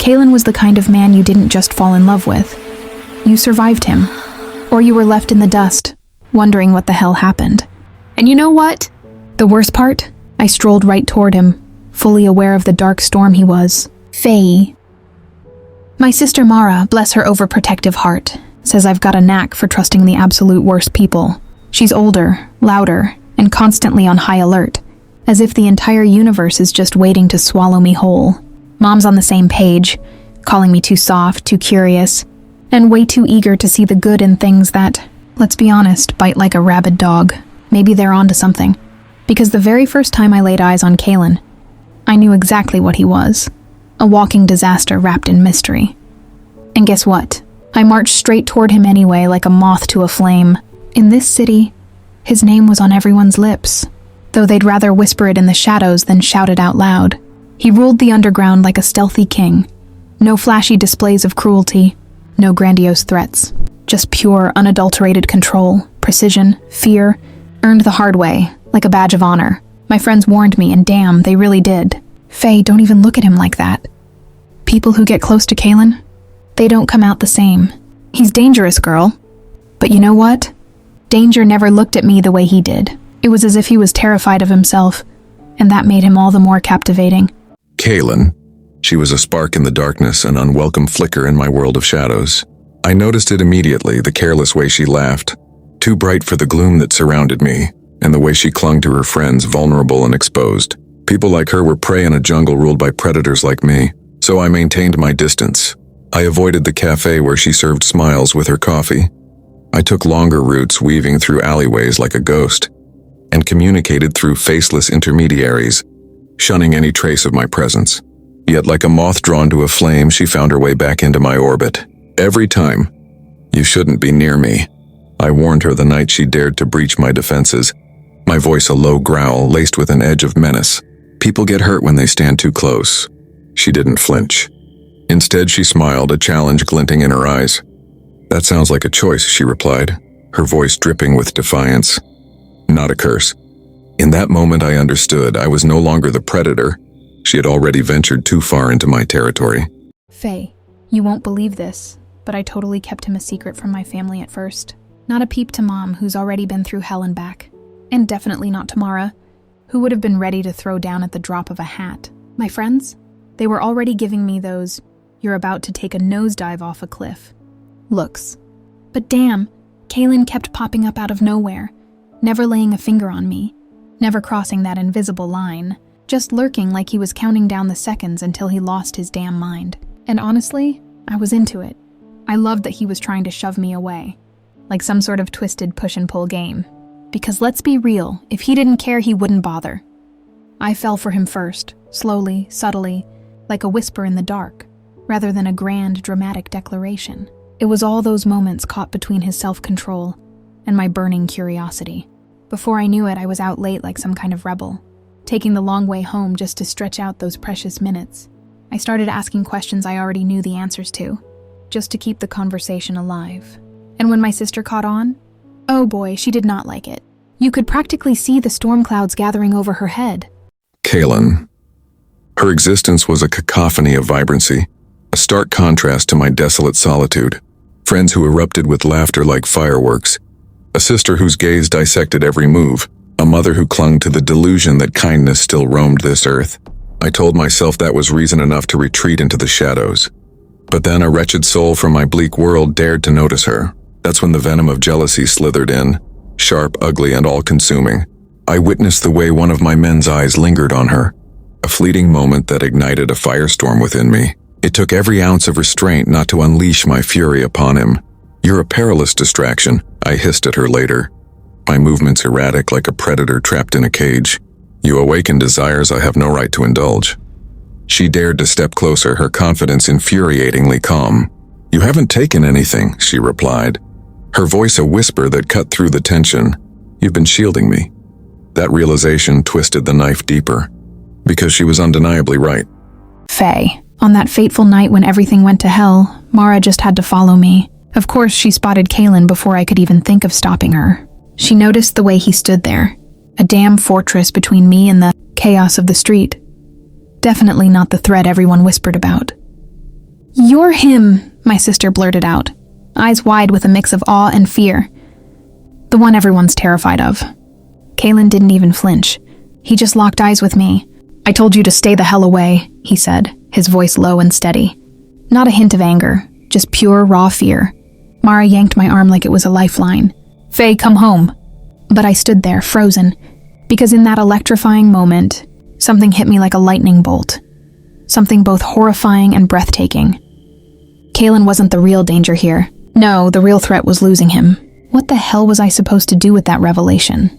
Kaelen was the kind of man you didn't just fall in love with. You survived him. Or you were left in the dust, wondering what the hell happened. And you know what? The worst part? I strolled right toward him, fully aware of the dark storm he was. Fae. My sister Mara, bless her overprotective heart, says I've got a knack for trusting the absolute worst people. She's older, louder, and constantly on high alert, as if the entire universe is just waiting to swallow me whole. Mom's on the same page, calling me too soft, too curious, and way too eager to see the good in things that, let's be honest, bite like a rabid dog. Maybe they're onto something. Because the very first time I laid eyes on Kaelen, I knew exactly what he was. A walking disaster wrapped in mystery. And guess what? I marched straight toward him anyway, like a moth to a flame. In this city, his name was on everyone's lips, though they'd rather whisper it in the shadows than shout it out loud. He ruled the underground like a stealthy king. No flashy displays of cruelty, no grandiose threats. Just pure, unadulterated control, precision, fear, earned the hard way, like a badge of honor. My friends warned me, and damn, they really did. Faye, don't even look at him like that. People who get close to Kaelen, they don't come out the same. He's dangerous, girl. But you know what? Danger never looked at me the way he did. It was as if he was terrified of himself, and that made him all the more captivating. Kaelen. She was a spark in the darkness, an unwelcome flicker in my world of shadows. I noticed it immediately, the careless way she laughed, too bright for the gloom that surrounded me, and the way she clung to her friends, vulnerable and exposed. People like her were prey in a jungle ruled by predators like me, so I maintained my distance. I avoided the cafe where she served smiles with her coffee. I took longer routes, weaving through alleyways like a ghost, and communicated through faceless intermediaries, shunning any trace of my presence. Yet like a moth drawn to a flame, she found her way back into my orbit. Every time. You shouldn't be near me. I warned her the night she dared to breach my defenses, my voice a low growl laced with an edge of menace. People get hurt when they stand too close. She didn't flinch. Instead, she smiled, a challenge glinting in her eyes. That sounds like a choice, she replied, her voice dripping with defiance. Not a curse. In that moment, I understood I was no longer the predator. She had already ventured too far into my territory. Faye, you won't believe this, but I totally kept him a secret from my family at first. Not a peep to Mom, who's already been through hell and back. And definitely not to Mara, who would have been ready to throw down at the drop of a hat. My friends? They were already giving me those, you're about to take a nosedive off a cliff looks. But damn, Kaelen kept popping up out of nowhere, never laying a finger on me, never crossing that invisible line, just lurking like he was counting down the seconds until he lost his damn mind. And honestly, I was into it. I loved that he was trying to shove me away, like some sort of twisted push-and-pull game. Because let's be real, if he didn't care, he wouldn't bother. I fell for him first, slowly, subtly, like a whisper in the dark, rather than a grand, dramatic declaration. It was all those moments caught between his self-control and my burning curiosity. Before I knew it, I was out late like some kind of rebel, taking the long way home just to stretch out those precious minutes. I started asking questions I already knew the answers to, just to keep the conversation alive. And when my sister caught on, oh boy, she did not like it. You could practically see the storm clouds gathering over her head. Kaelen. Her existence was a cacophony of vibrancy, a stark contrast to my desolate solitude. Friends who erupted with laughter like fireworks, a sister whose gaze dissected every move, a mother who clung to the delusion that kindness still roamed this earth. I told myself that was reason enough to retreat into the shadows. But then a wretched soul from my bleak world dared to notice her. That's when the venom of jealousy slithered in, sharp, ugly, and all-consuming. I witnessed the way one of my men's eyes lingered on her, a fleeting moment that ignited a firestorm within me. It took every ounce of restraint not to unleash my fury upon him. "You're a perilous distraction," I hissed at her later, my movements erratic like a predator trapped in a cage. "You awaken desires I have no right to indulge." She dared to step closer, her confidence infuriatingly calm. "You haven't taken anything," she replied, her voice a whisper that cut through the tension. "You've been shielding me." That realization twisted the knife deeper, because she was undeniably right. Faye. On that fateful night when everything went to hell, Mara just had to follow me. Of course, she spotted Kaelen before I could even think of stopping her. She noticed the way he stood there, a damn fortress between me and the chaos of the street. Definitely not the threat everyone whispered about. "You're him," my sister blurted out, eyes wide with a mix of awe and fear. The one everyone's terrified of. Kaelen didn't even flinch. He just locked eyes with me. "I told you to stay the hell away," he said, his voice low and steady. Not a hint of anger, just pure, raw fear. Mara yanked my arm like it was a lifeline. "Fae, come home." But I stood there, frozen, because in that electrifying moment, something hit me like a lightning bolt. Something both horrifying and breathtaking. Kaelen wasn't the real danger here. No, the real threat was losing him. What the hell was I supposed to do with that revelation?